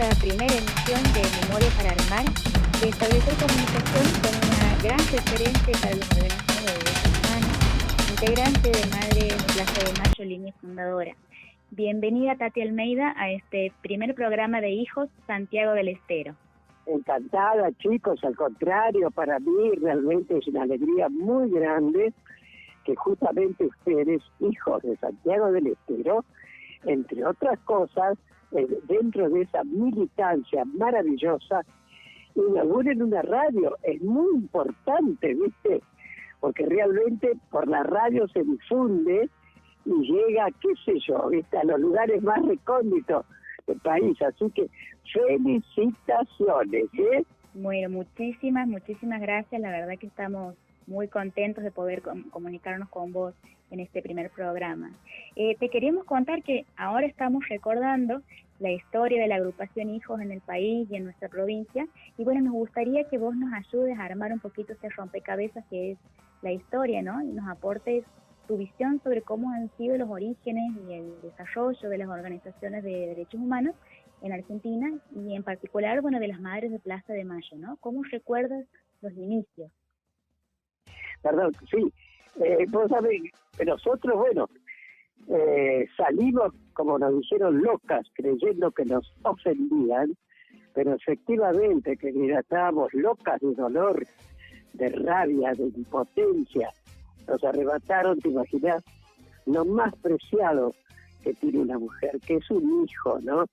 esta primera emisión de Memoria para Armar, de establecer comunicación con una gran referente para los organismos de derechos humanos, integrante de Madre de Plaza de Mayo, línea fundadora. Bienvenida, Tati Almeida, a este primer programa de Hijos Santiago del Estero. Encantada, chicos, al contrario, para mí realmente es una alegría muy grande que justamente ustedes, hijos de Santiago del Estero, entre otras cosas, dentro de esa militancia maravillosa, inauguren una radio. Es muy importante, ¿viste? Porque realmente por la radio se difunde y llega, qué sé yo, ¿viste?, a los lugares más recónditos del país. Así que felicitaciones, ¿eh? Bueno, muchísimas gracias. La verdad que estamos muy contentos de poder comunicarnos con vos en este primer programa. Te queríamos contar que ahora estamos recordando la historia de la agrupación Hijos en el país y en nuestra provincia, y bueno, nos gustaría que vos nos ayudes a armar un poquito este rompecabezas que es la historia, ¿no? Y nos aportes tu visión sobre cómo han sido los orígenes y el desarrollo de las organizaciones de derechos humanos en Argentina, y en particular, bueno, de las Madres de Plaza de Mayo, ¿no? ¿Cómo recuerdas los inicios? Perdón, sí. Vos sabés, nosotros, bueno, salimos, como nos dijeron, locas, creyendo que nos ofendían, pero efectivamente, querida, estábamos locas de dolor, de rabia, de impotencia. Nos arrebataron, te imaginas, lo más preciado que tiene una mujer, que es un hijo, ¿no?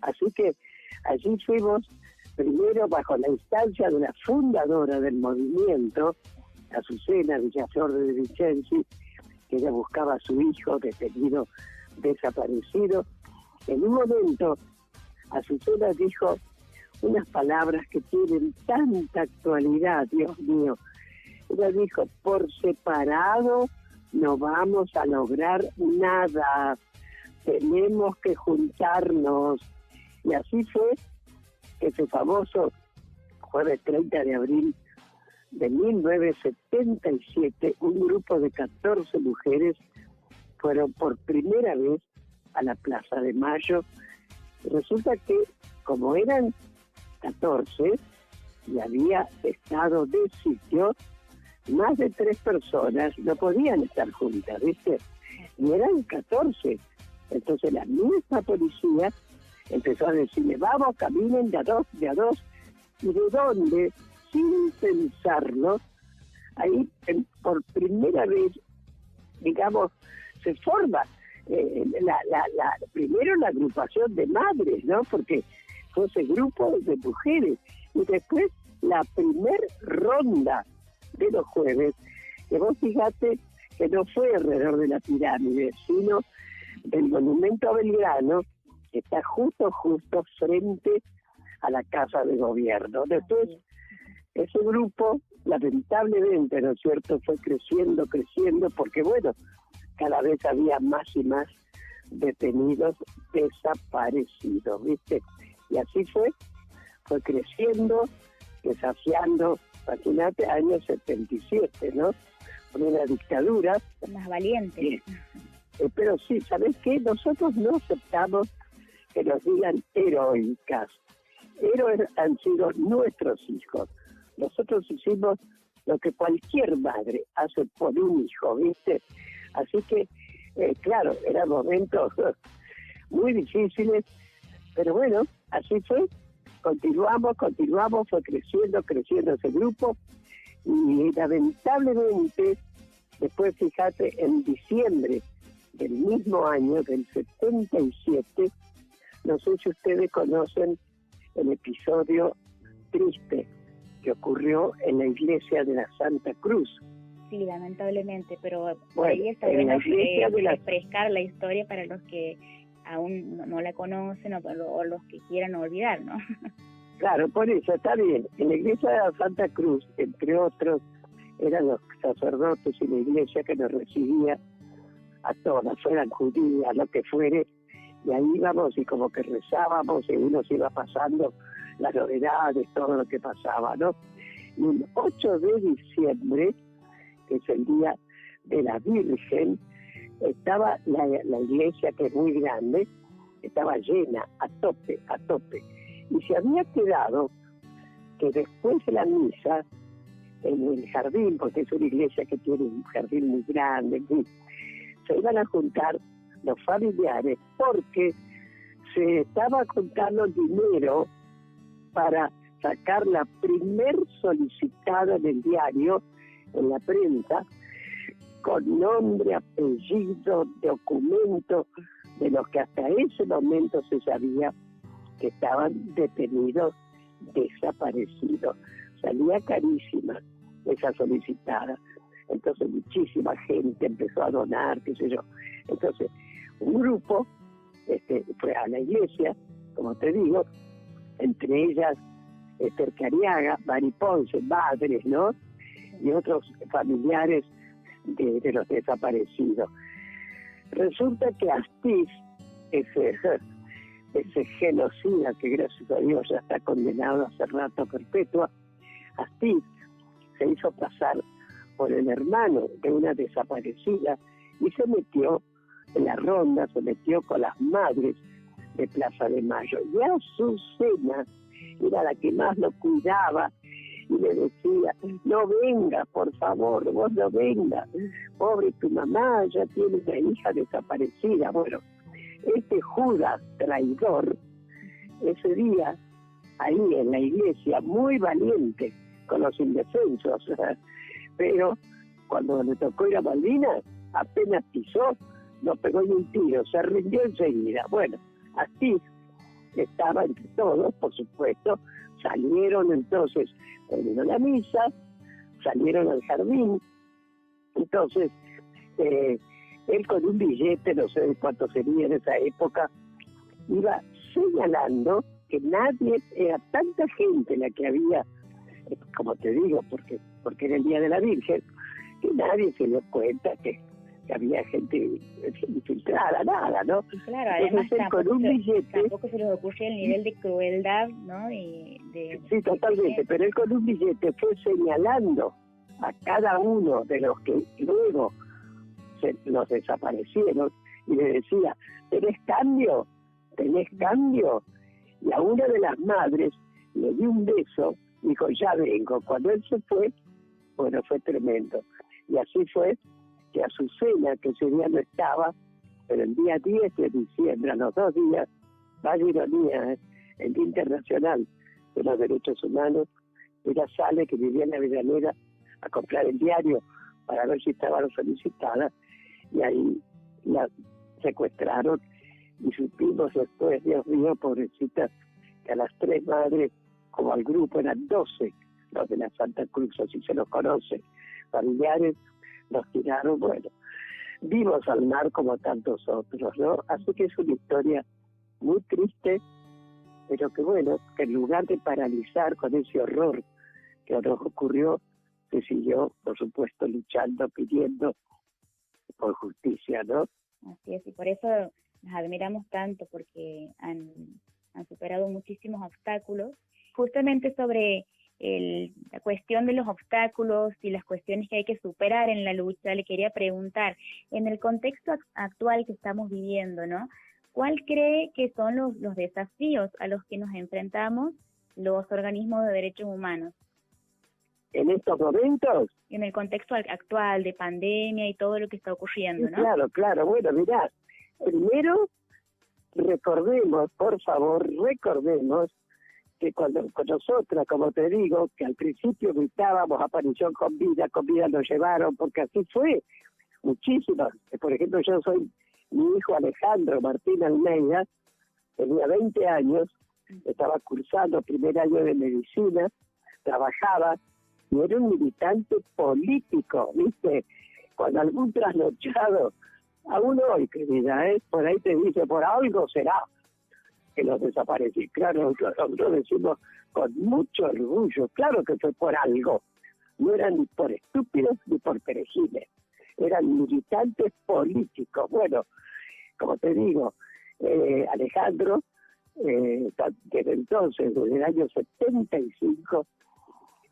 Así que allí fuimos primero bajo la instancia de la fundadora del movimiento, Azucena Villaflor de Vicenzi, que ella buscaba a su hijo detenido, desaparecido. En un momento, Azucena dijo unas palabras que tienen tanta actualidad, Dios mío. Ella dijo: por separado no vamos a lograr nada, tenemos que juntarnos. Y así fue que ese famoso jueves 30 de abril de 1977, un grupo de 14 mujeres fueron por primera vez a la Plaza de Mayo. Y resulta que, como eran 14 y había estado de sitio, más de 3 personas no podían estar juntas, ¿viste? Y eran 14. Entonces la misma policía empezó a decirle: vamos, caminen de a dos. ¿Y de dónde? Sin pensarlo, ahí por primera vez, digamos, se forma primero la agrupación de madres, ¿no? Porque fue ese grupo de mujeres. Y después la primer ronda de los jueves, que vos fijate que no fue alrededor de la pirámide, sino del monumento a Belgrano, que está justo frente a la Casa de Gobierno. Después, ese grupo, lamentablemente, ¿no es cierto?, fue creciendo, porque bueno, cada vez había más y más detenidos desaparecidos, ¿viste? Y así fue creciendo, desafiando, imagínate, años 77, ¿no? Con una dictadura. Más valiente. Pero sí, ¿sabés qué? Nosotros no aceptamos que nos digan heroicas. Héroes han sido nuestros hijos. Nosotros hicimos lo que cualquier madre hace por un hijo, ¿viste? Así que, claro, eran momentos muy difíciles, pero bueno, así fue. Continuamos, fue creciendo ese grupo, y lamentablemente, después, fíjate, en diciembre del mismo año, del 77, no sé si ustedes conocen el episodio triste que ocurrió en la iglesia de la Santa Cruz. Sí, lamentablemente, pero bueno, ahí está bueno refrescar la historia para los que aún no la conocen o los que quieran olvidar, ¿no? Claro, por eso está bien. En la iglesia de la Santa Cruz, entre otros, eran los sacerdotes y la iglesia que nos recibía a todas, fueran judías, lo que fuere, y ahí íbamos y como que rezábamos, y uno se iba pasando las novedades, todo lo que pasaba, ¿no? Y el 8 de diciembre, que es el día de la Virgen, estaba la iglesia, que es muy grande, estaba llena, a tope, Y se había quedado que después de la misa, en el jardín, porque es una iglesia que tiene un jardín muy grande, se iban a juntar los familiares porque se estaba juntando dinero para sacar la primer solicitada en el diario, en la prensa, con nombre, apellido, documento, de los que hasta ese momento se sabía que estaban detenidos, desaparecidos. Salía carísima esa solicitada. Entonces muchísima gente empezó a donar, qué sé yo. Entonces un grupo fue a la iglesia, como te digo, entre ellas Esther Cariaga, Mari Ponce, madres, ¿no? Y otros familiares de los desaparecidos. Resulta que Astiz, ese genocida que gracias a Dios ya está condenado hace rato a perpetua, Astiz se hizo pasar por el hermano de una desaparecida y se metió en la ronda, se metió con las madres de Plaza de Mayo. Y Azucena era la que más lo cuidaba y le decía, no venga, por favor, vos no venga, pobre tu mamá, ya tiene una hija desaparecida. Bueno, este Judas traidor, ese día, ahí en la iglesia, muy valiente con los indefensos, pero cuando le tocó ir a Malvinas, apenas pisó, no pegó ni un tiro, se rindió enseguida. Bueno, así estaba entre todos, por supuesto. Salieron entonces, terminó la misa, salieron al jardín. Entonces, él con un billete, no sé de cuánto sería en esa época, iba señalando que nadie, era tanta gente la que había, como te digo, porque era el Día de la Virgen, que nadie se dio cuenta que había gente infiltrada, nada, ¿no? Y claro, además tampoco se les ocurre el nivel de crueldad, ¿no? Sí, totalmente, pero él con un billete fue señalando a cada uno de los que luego los desaparecieron y le decía, ¿tenés cambio? ¿Tenés cambio? Y a una de las madres le dio un beso, dijo, ya vengo. Cuando él se fue, bueno, fue tremendo. Y así fue que Azucena, que ese día no estaba, pero el día 10 de diciembre, a los 2 días, vaya ironía, el Día Internacional de los Derechos Humanos, ella sale, que vivía en la Avellaneda, a comprar el diario para ver si estaba solicitada, y ahí la secuestraron, y supimos después, Dios mío, pobrecita, que a las 3 madres, como al grupo, eran 12 los de la Santa Cruz, así se los conoce, familiares, los tiraron, bueno, vivos al mar como tantos otros, ¿no? Así que es una historia muy triste, pero que bueno, que en lugar de paralizar con ese horror que nos ocurrió, se siguió, por supuesto, luchando, pidiendo por justicia, ¿no? Así es, y por eso nos admiramos tanto, porque han superado muchísimos obstáculos. Justamente sobre la cuestión de los obstáculos y las cuestiones que hay que superar en la lucha, le quería preguntar, en el contexto actual que estamos viviendo, ¿no? ¿Cuál cree que son los desafíos a los que nos enfrentamos los organismos de derechos humanos? ¿En estos momentos? En el contexto actual de pandemia y todo lo que está ocurriendo, ¿no? Claro, claro. Bueno, mirá, primero recordemos, por favor, que cuando con nosotras, como te digo, que al principio gritábamos aparición con vida nos llevaron, porque así fue, muchísimas. Por ejemplo, mi hijo Alejandro Martín Almeida, tenía 20 años, estaba cursando primer año de medicina, trabajaba, y era un militante político, ¿viste? Con algún trasnochado, aún hoy, querida, por ahí te dice, por algo será que los desaparecí. Claro, nosotros decimos con mucho orgullo, claro que fue por algo. No eran ni por estúpidos ni por perejiles, eran militantes políticos. Bueno, como te digo, Alejandro, desde entonces, desde el año 75,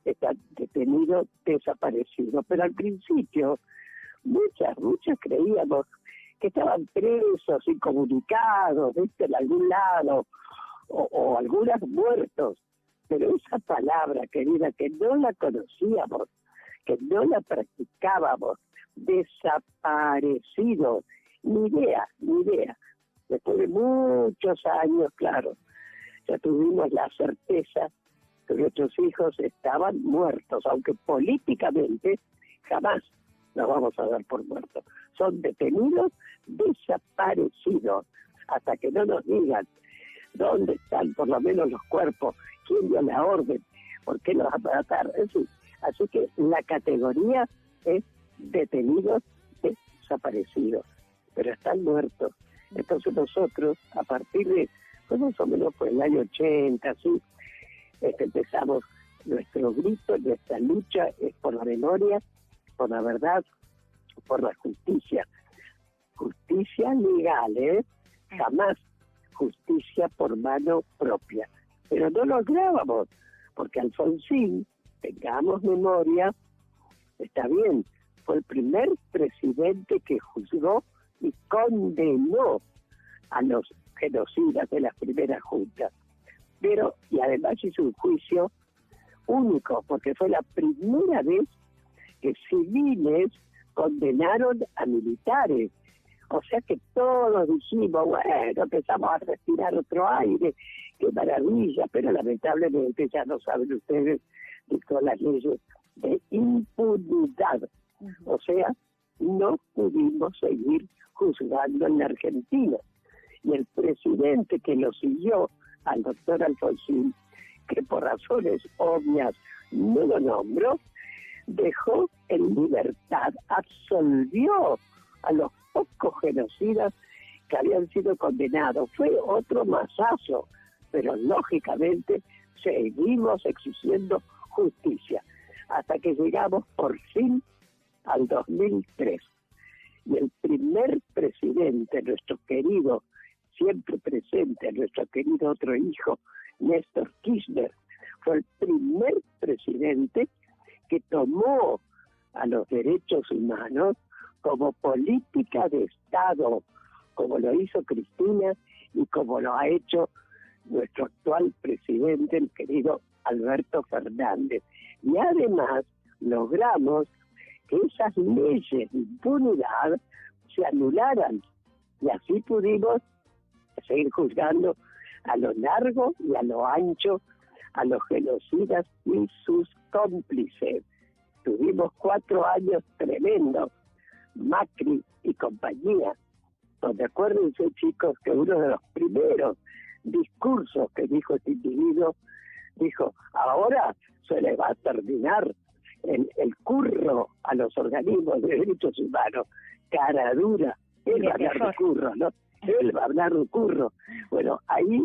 está detenido, desaparecido. Pero al principio, muchas creíamos que estaban presos, incomunicados, ¿viste? En algún lado, o algunas muertos. Pero esa palabra, querida, que no la conocíamos, que no la practicábamos, desaparecido, ni idea. Después de muchos años, claro, ya tuvimos la certeza que nuestros hijos estaban muertos, aunque políticamente jamás los vamos a dar por muertos. Son detenidos, desaparecidos, hasta que no nos digan dónde están por lo menos los cuerpos, quién dio la orden, por qué los va a matar. Así que la categoría es detenidos, desaparecidos, pero están muertos. Entonces nosotros, a partir de, pues más o menos por el año 80, así, empezamos nuestro grito, nuestra lucha es por la memoria, por la verdad, por la justicia. Justicia legal, jamás justicia por mano propia. Pero no lográbamos, porque Alfonsín, tengamos memoria, está bien, fue el primer presidente que juzgó y condenó a los genocidas de las primeras juntas. Pero, y además hizo un juicio único, porque fue la primera vez que civiles condenaron a militares. O sea que todos dijimos, bueno, empezamos a respirar otro aire, qué maravilla, pero lamentablemente, ya lo saben ustedes, dictó las leyes de impunidad. O sea, no pudimos seguir juzgando en la Argentina. Y el presidente que lo siguió al doctor Alfonsín, que por razones obvias no lo nombró, dejó en libertad, absolvió a los pocos genocidas que habían sido condenados. Fue otro masazo, pero lógicamente seguimos exigiendo justicia, hasta que llegamos por fin al 2003. Y el primer presidente, nuestro querido, siempre presente, nuestro querido otro hijo, Néstor Kirchner, fue el primer presidente que tomó a los derechos humanos como política de Estado, como lo hizo Cristina y como lo ha hecho nuestro actual presidente, el querido Alberto Fernández. Y además logramos que esas leyes de impunidad se anularan y así pudimos seguir juzgando a lo largo y a lo ancho a los genocidas y sus cómplices. Tuvimos 4 años tremendos, Macri y compañía, donde acuérdense, chicos, que uno de los primeros discursos que dijo este individuo, dijo, ahora se le va a terminar el curro a los organismos de derechos humanos. Cara dura, él va a hablar de curro, ¿no? Él va a hablar de curro. Bueno, ahí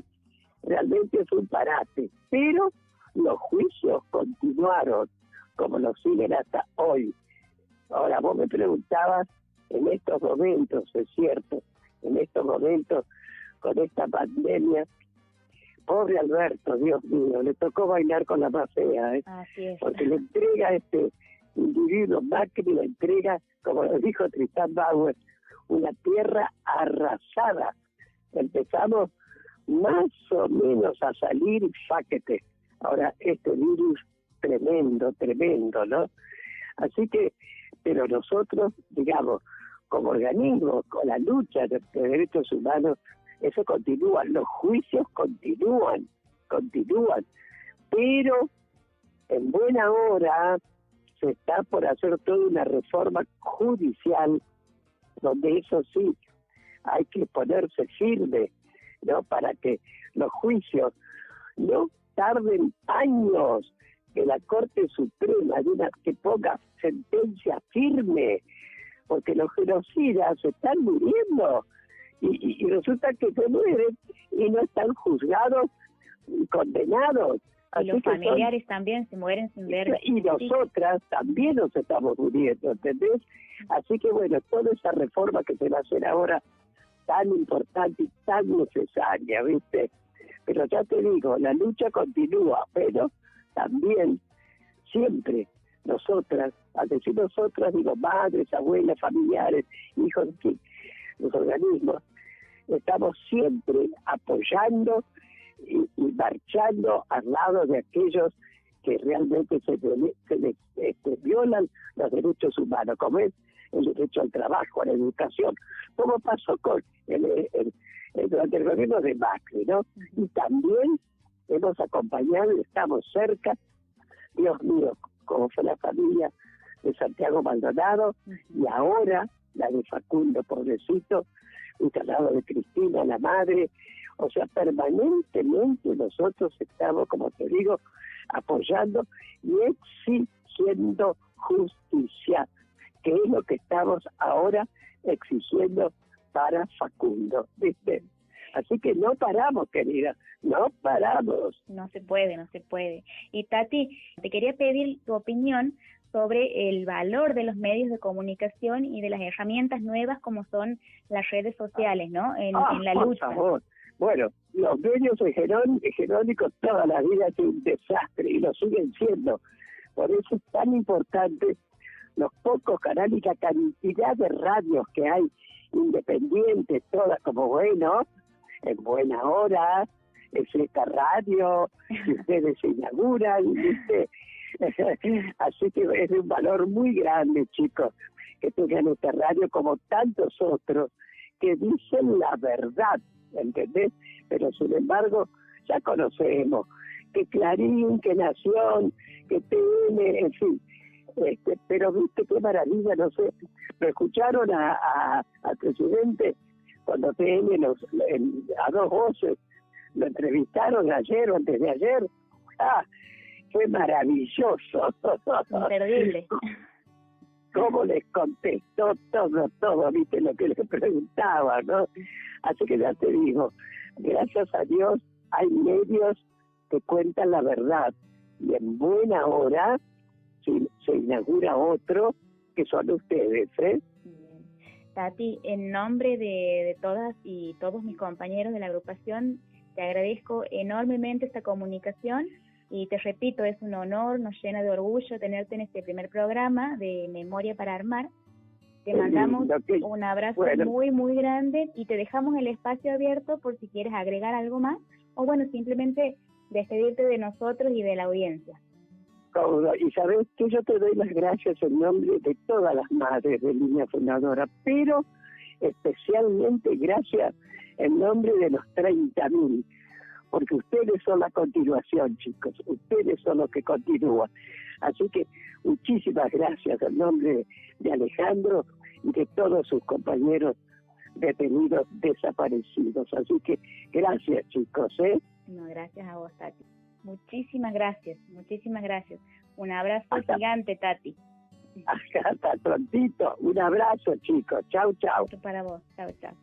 realmente es un parate, pero los juicios continuaron, como lo siguen hasta hoy. Ahora, vos me preguntabas, en estos momentos, es cierto, en estos momentos, con esta pandemia, pobre Alberto, Dios mío, le tocó bailar con la más fea, Así es. Porque le entrega a este individuo, Macri, le entrega, como lo dijo Tristán Bauer, una tierra arrasada. Empezamos más o menos a salir y fáquete. Ahora, este virus tremendo, ¿no? Así que, pero nosotros, digamos, como organismo, con la lucha de derechos humanos, eso continúa, los juicios continúan, pero en buena hora se está por hacer toda una reforma judicial, donde eso sí, hay que ponerse firme, ¿no? Para que los juicios no tarden años, que la Corte Suprema que ponga sentencia firme, porque los genocidas se están muriendo y resulta que se mueren y no están juzgados y condenados. Y los familiares también se mueren sin ver. Y nosotras también nos estamos muriendo, ¿entendés? Así que bueno, toda esa reforma que se va a hacer ahora, tan importante y tan necesaria, ¿viste? Pero ya te digo, la lucha continúa, pero también siempre nosotras, al decir nosotras, digo madres, abuelas, familiares, hijos, en fin, los organismos, estamos siempre apoyando y marchando al lado de aquellos que realmente se violan los derechos humanos, como es el derecho al trabajo, a la educación, como pasó con durante el gobierno de Macri, ¿no? Y también hemos acompañado y estamos cerca, Dios mío, como fue la familia de Santiago Maldonado, y ahora la de Facundo, pobrecito, al lado de Cristina, la madre. O sea, permanentemente nosotros estamos, como te digo, apoyando y exigiendo justicia, que es lo que estamos ahora exigiendo para Facundo, ¿viste? Así que no paramos, querida, no paramos. No se puede, no se puede. Y Tati, te quería pedir tu opinión sobre el valor de los medios de comunicación y de las herramientas nuevas como son las redes sociales, ¿no? En la lucha. Por favor. Bueno, los medios hegemónicos toda la vida es un desastre y lo siguen siendo. Por eso es tan importante los pocos canales y la cantidad de radios que hay independientes, todas como bueno, en buena hora, es esta radio, que ustedes se inauguran, ¿viste? Así que es de un valor muy grande, chicos, que tengan esta radio como tantos otros que dicen la verdad, ¿entendés? Pero sin embargo, ya conocemos que Clarín, que Nación, que TN, en fin. Pero viste qué maravilla, no sé, lo escucharon al presidente cuando TN a dos voces lo entrevistaron ayer o antes de ayer. Fue maravilloso. Imperdible. Cómo les contestó todo, viste lo que les preguntaba, ¿no? Así que ya te digo, gracias a Dios hay medios que cuentan la verdad y en buena hora se inaugura otro que son ustedes, ¿eh? Tati, en nombre de todas y todos mis compañeros de la agrupación, te agradezco enormemente esta comunicación y te repito, es un honor, nos llena de orgullo tenerte en este primer programa de Memoria para Armar. Te mandamos un abrazo muy, muy grande y te dejamos el espacio abierto por si quieres agregar algo más o bueno, simplemente despedirte de nosotros y de la audiencia. Y sabes que yo te doy las gracias en nombre de todas las madres de Línea Fundadora, pero especialmente gracias en nombre de los 30.000, porque ustedes son la continuación, chicos, ustedes son los que continúan. Así que muchísimas gracias en nombre de Alejandro y de todos sus compañeros detenidos desaparecidos. Así que gracias, chicos, ¿eh? No, gracias a vos, Tati. Muchísimas gracias, muchísimas gracias. Un abrazo gigante, Tati. Hasta prontito. Un abrazo, chicos. Chau, chau. Para vos. Chau, chau.